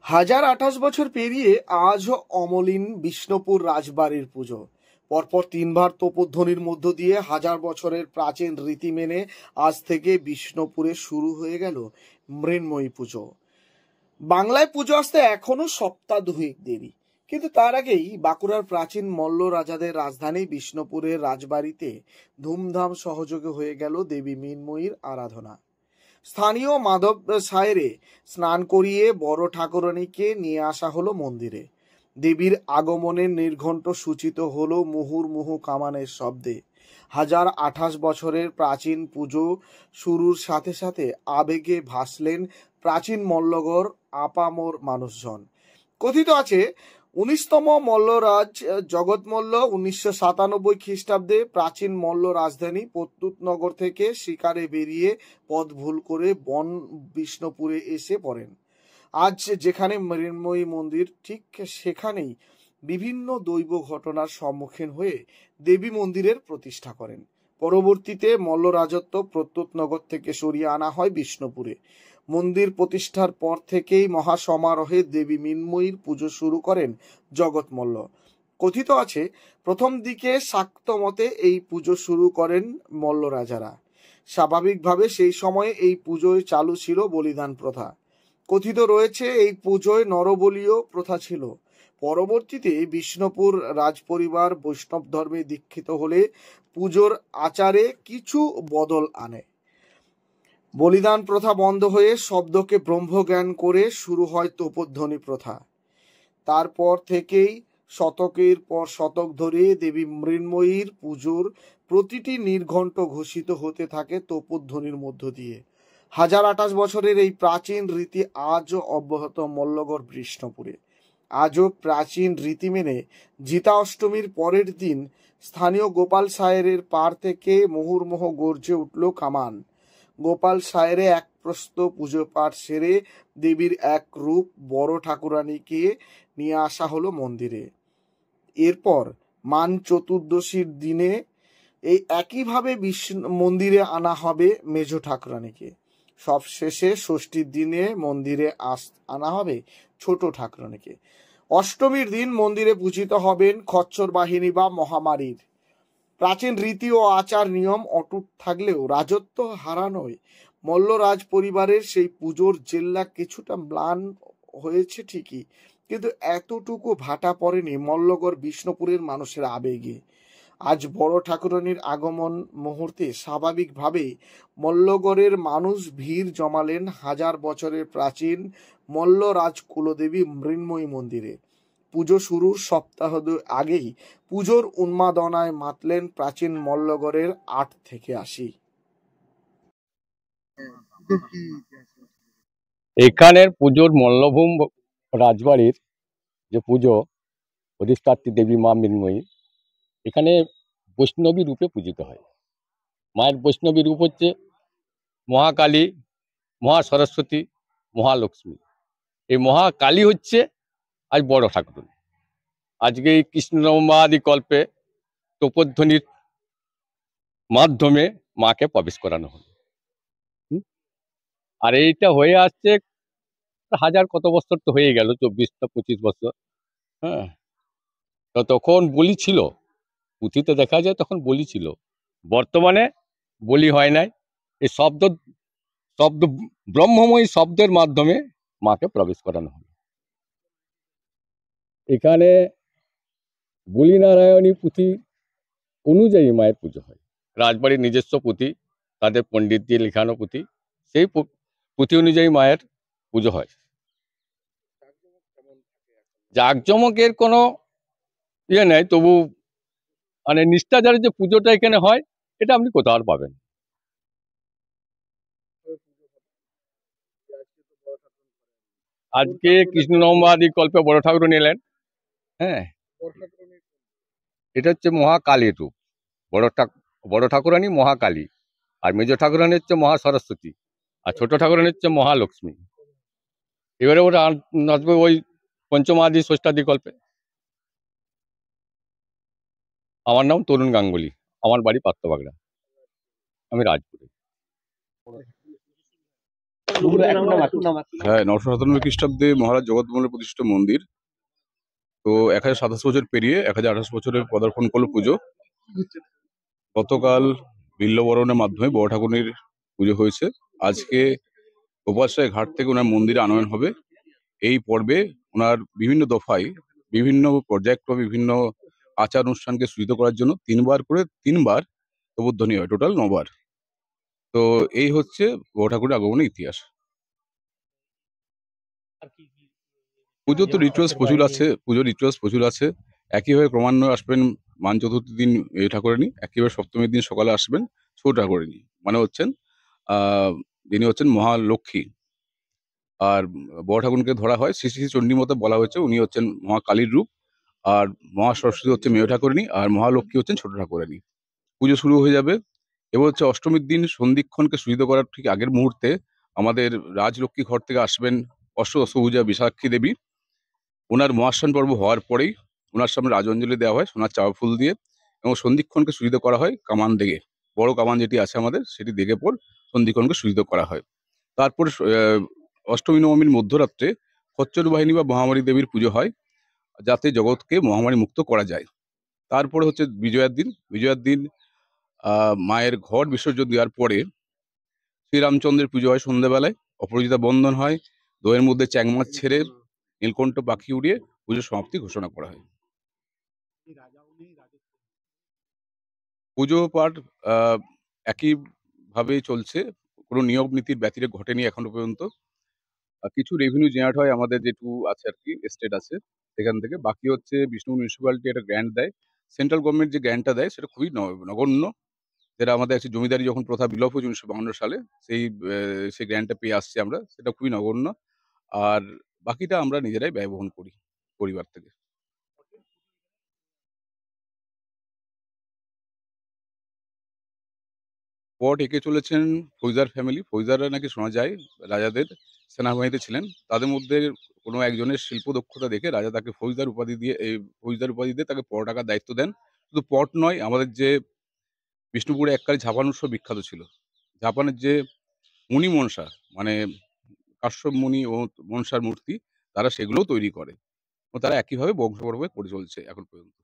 হাজার ২৮ বছর পেরিয়ে আজও অমলিন বিষ্ণুপুর রাজবাড়ির পুজো। পরপর তিনবার তোপধ্বনির মধ্য দিয়ে হাজার বছরের প্রাচীন রীতি মেনে আজ থেকে বিষ্ণুপুরে শুরু হয়ে গেল মৃন্ময়ী পুজো। বাংলায় পুজো আসতে এখনো সপ্তাহ দুয়েক দেরি, কিন্তু তার আগেই বাঁকুড়ার প্রাচীন মল্ল রাজাদের রাজধানী বিষ্ণুপুরের রাজবাড়িতে ধুমধাম সহযোগে হয়ে গেল দেবী মৃন্ময়ীর আরাধনা। স্থানীয় মাধব সায়রে স্নান করিয়ে বড় ঠাকুরানীকে নিয়ে আসা হলো মন্দিরে। দেবীর আগমনের নির্ঘণ্ট সূচিত হলো মুহুর্মুহু কামানের শব্দে। ১০২৮ বছরের প্রাচীন পুজো শুরুর সাথে সাথে আবেগে ভাসলেন প্রাচীন মল্লগড় আপামর মানুষজন। কথিত আছে ১৯তম মল্লরাজ জগৎ মল্ল ১৯৯৭ খ্রিস্টাব্দে প্রাচীন মল্ল রাজধানী প্রত্যুৎনগর থেকে শিকারে বেরিয়ে পথ ভুল করে বন বিষ্ণুপুরে এসে পড়েন। আজ যেখানে মৃন্ময়ী মন্দির, ঠিক সেখানেই বিভিন্ন দৈব ঘটনার সম্মুখীন হয়ে দেবী মন্দিরের প্রতিষ্ঠা করেন। পরবর্তীতে মল্ল রাজত্ব প্রত্যুৎনগর থেকে সরিয়ে আনা হয় বিষ্ণুপুরে। মন্দির প্রতিষ্ঠার পর থেকেই মহাসমারোহে দেবী মৃন্ময়ীর পুজো শুরু করেন জগৎ মল্ল। কথিত আছে প্রথম দিকে শাক্ত মতে এই পুজো শুরু করেন মল্ল রাজারা। স্বাভাবিকভাবে সেই সময়ে এই পুজোয় চালু ছিল বলিদান প্রথা। কথিত রয়েছে এই পুজোয় নরবলীয় প্রথা ছিল। পরবর্তীতে বিষ্ণুপুর রাজপরিবার বৈষ্ণব ধর্মে দীক্ষিত হলে পুজোর আচারে কিছু বদল আনে। বলিদান প্রথা বন্ধ হয়ে শব্দকে ব্রহ্মজ্ঞান করে শুরু হয় তোপধ্বনি প্রথা। তারপর থেকেই শতকের পর শতক ধরে দেবী মৃন্ময়ীর পুজোর প্রতিটি নির্ঘণ্ট ঘোষিত হতে থাকে তোপধ্বনির মধ্য দিয়ে। ১০২৮ বছরের এই প্রাচীন রীতি আজও অব্যাহত মল্লগড় বিষ্ণুপুরে। আজও প্রাচীন রীতি মেনে জিতা অষ্টমীর পরের দিন স্থানীয় গোপাল সায়রের পাড় থেকে মুহুর্মুহ গর্জে উঠল কামান। গোপাল সায়রে এক প্রস্ত পুজো পাঠ সেরে দেবীর এক রূপ বড় ঠাকুরানীকে নিয়ে আসা হলো মন্দিরে। এরপর মান চতুর্দশীর দিনে এই একইভাবে মন্দিরে আনা হবে মেজ ঠাকুরানীকে। সবশেষে ষষ্ঠীর দিনে মন্দিরে আনা হবে ছোট ঠাকুরানীকে। অষ্টমীর দিন মন্দিরে পূজিত হবেন খচ্চর বাহিনী বা মহামারীর। প্রাচীন রীতি ও আচার নিয়ম অটুট থাকলেও রাজত্ব হারানোয় মল্ল রাজ পরিবারের সেই পুজোর জেল্লা কিছুটা ম্লান হয়েছে ঠিকই, কিন্তু এতটুকু ভাটা পড়েনি মল্লগড় বিষ্ণুপুরের মানুষের আবেগে। আজ বড় ঠাকুরানীর আগমন মুহূর্তে স্বাভাবিকভাবেই মল্লগড়ের মানুষ ভিড় জমালেন ১০০০ বছরের প্রাচীন মল্ল রাজ কুলদেবী মৃন্ময়ী মন্দিরে। পুজো শুরুর সপ্তাহ আগেই পুজোর উন্মাদনায় মাতলেন প্রাচীন মল্লগড়ের ৮ থেকে ৮০। এখানের পুজোর মল্লভূম রাজবাড়ির যে পুজো অধিষ্ঠাত্রী দেবী মা মৃন্ময়ী, এখানে বৈষ্ণবী রূপে পূজিত হয়। মায়ের বৈষ্ণবী রূপ হচ্ছে মহাকালী, মহা সরস্বতী, মহালক্ষ্মী। এই মহাকালী হচ্ছে আজ বড় ঠাকুর। আজকে এই কৃষ্ণনবমাদি কল্পে তোপধ্বনির মাধ্যমে মাকে প্রবেশ করানো হলো। আর এইটা হয়ে আসছে হাজার কত বছর তো হয়ে গেল, ২৪-২৫ বছর। হ্যাঁ, তো তখন বলি ছিল, পুঁথিতে দেখা যায় তখন বলি ছিল। বর্তমানে বলি হয় নাই। এই শব্দ শব্দ ব্রহ্মময়ী শব্দের মাধ্যমে মাকে প্রবেশ করানো হলো। এখানে বলিনারায়ণী পুঁথি অনুযায়ী মায়ের পুজো হয়। রাজবাড়ির নিজস্ব পুঁথি, তাদের পণ্ডিত দিয়ে লেখানো পুঁথি, সেই পুঁথি অনুযায়ী মায়ের পুজো হয়। জাঁকজমকের কোনো ইয়ে নেই, তবু মানে নিষ্ঠাধারে যে পুজোটা এখানে হয় এটা আপনি কোথাও আর পাবেন। আজকে কৃষ্ণনবমাদি কল্পে বড় ঠাকুর নিলেন। হ্যাঁ, এটা হচ্ছে মহাকালীর রূপ। বড় ঠাকুরানী মহাকালী, আর মেজ ঠাকুরানী হচ্ছে মহা সরস্বতী, আর ছোট ঠাকুরানী হচ্ছে মহালক্ষ্মী। এবারে ওরা নাচবে ওই পঞ্চমাদি ষষ্ঠাদি কল্পে। আমার নাম তরুণ গাঙ্গুলি, আমার বাড়ি পাত্রবাগড়া, আমি রাজপুরে। হ্যাঁ, 997 খ্রিস্টাব্দে মহারাজ জগৎবল্লভের প্রতিষ্ঠিত মন্দির। তো 1027 বছর পেরিয়ে 1028 বছরে পদার্পণ করলো পুজো। গতকাল বিল্লবরণের মাধ্যমে বড় ঠাকুরের পুজো হয়েছে। আজকে গোপালসাই ঘাট থেকে ওনার মন্দিরে আনয়ন হবে। এই পর্বে ওনার বিভিন্ন দফায় বিভিন্ন পর্যায়ক্রমে বিভিন্ন আচার অনুষ্ঠানকে সূচিত করার জন্য তিনবার প্রবোধনী হয়, টোটাল 9 বার। তো এই হচ্ছে বড় ঠাকুরের আগমনের ইতিহাস। পুজোর তো রিচুয়ালস প্রচুর আছে। একইভাবে ক্রমান্বয়ে আসবেন মান চতুর্থী দিন এই ঠাকুরানী, একইভাবে সপ্তমীর দিন সকালে আসবেন ছোট ঠাকুরানী, মানে হচ্ছেন যিনি হচ্ছেন মহালক্ষ্মী। আর বড় ঠাকুরকে ধরা হয় শ্রী শ্রী চণ্ডী মতে বলা হয়েছে উনি হচ্ছেন মহাকালীর রূপ, আর মহাসরস্বতী হচ্ছে মেয় ঠাকুরানী, আর মহালক্ষ্মী হচ্ছেন ছোট ঠাকুরানী। পুজো শুরু হয়ে যাবে। এবার হচ্ছে অষ্টমীর দিন সন্ধিক্ষণকে সূচিত করার ঠিক আগের মুহূর্তে আমাদের রাজলক্ষ্মী ঘর থেকে আসবেন অষ্টদশভুজা বিশাখাক্ষী দেবী। ওনার মহাস্নান পর্ব হওয়ার পরেই ওনার সামনে রাজঅঞ্জলি দেওয়া হয় সোনার চাপা ফুল দিয়ে, এবং সন্ধিক্ষণকে সূচিত করা হয় কামান দেগে, বড় কামান যেটি আছে আমাদের সেটি দেগে পর সন্ধিক্ষণকে সূচিত করা হয়। তারপর অষ্টমী নবমীর মধ্যরাত্রে খচ্চর বাহিনী বা মহামারী দেবীর পুজো হয়, যাতে জগৎকে মহামারী মুক্ত করা যায়। তারপরে হচ্ছে বিজয়ার দিন মায়ের ঘট বিসর্জন দেওয়ার পরে শ্রীরামচন্দ্রের পুজো হয় সন্ধ্যাবেলায়, অপরাজিতা বন্ধন হয়, দইয়ের মধ্যে চ্যাংমাছ ছেড়ে নীলকণ্ঠ পাখি উড়িয়ে পুজোর সমাপ্তি ঘোষণা করা হয়। পুজো পাঠ একইভাবেই চলছে, কোনো নিয়ম নীতির ব্যতিরেক ঘটেনি এখনো পর্যন্ত। কিছু রেভিনিউ জেনারেট হয় আমাদের যেটুকু আছে আর কি, এস্টেট আছে সেখান থেকে। বাকি হচ্ছে বিষ্ণুপুর মিউনিসিপ্যালিটি একটা গ্র্যান্ট দেয়, সেন্ট্রাল গভর্নমেন্ট যে গ্র্যান্টটা দেয় সেটা খুবই নগণ্য। যেটা আমাদের একটা জমিদারি যখন প্রথা বিলোপ হয়েছে 1952 সালে, সেই গ্র্যান্টটা পেয়ে আসছি আমরা, সেটা খুবই নগণ্য। আর বাকিটা আমরা নিজেরাই ব্যয়বহন করি পরিবার থেকে। পট এঁকে চলেছেন ফৌজদার ফ্যামিলি। ফৌজদাররা নাকি শোনা যায় রাজাদের সেনাবাহিনীতে ছিলেন, তাদের মধ্যে কোনো একজনের শিল্প দক্ষতা দেখে রাজা তাকে ফৌজদার উপাধি দিয়ে তাকে পট আঁকার দায়িত্ব দেন। শুধু পট নয়, আমাদের যে বিষ্ণুপুরে এককালে ঝাপান উৎসব বিখ্যাত ছিল, ঝাপানের যে মুনি মনসা মানে কাশ্যপ মুনি ও মনসার মূর্তি, তারা সেগুলোও তৈরি করে, ও তারা একইভাবে বংশ পরম্পরায় করে চলছে এখন পর্যন্ত।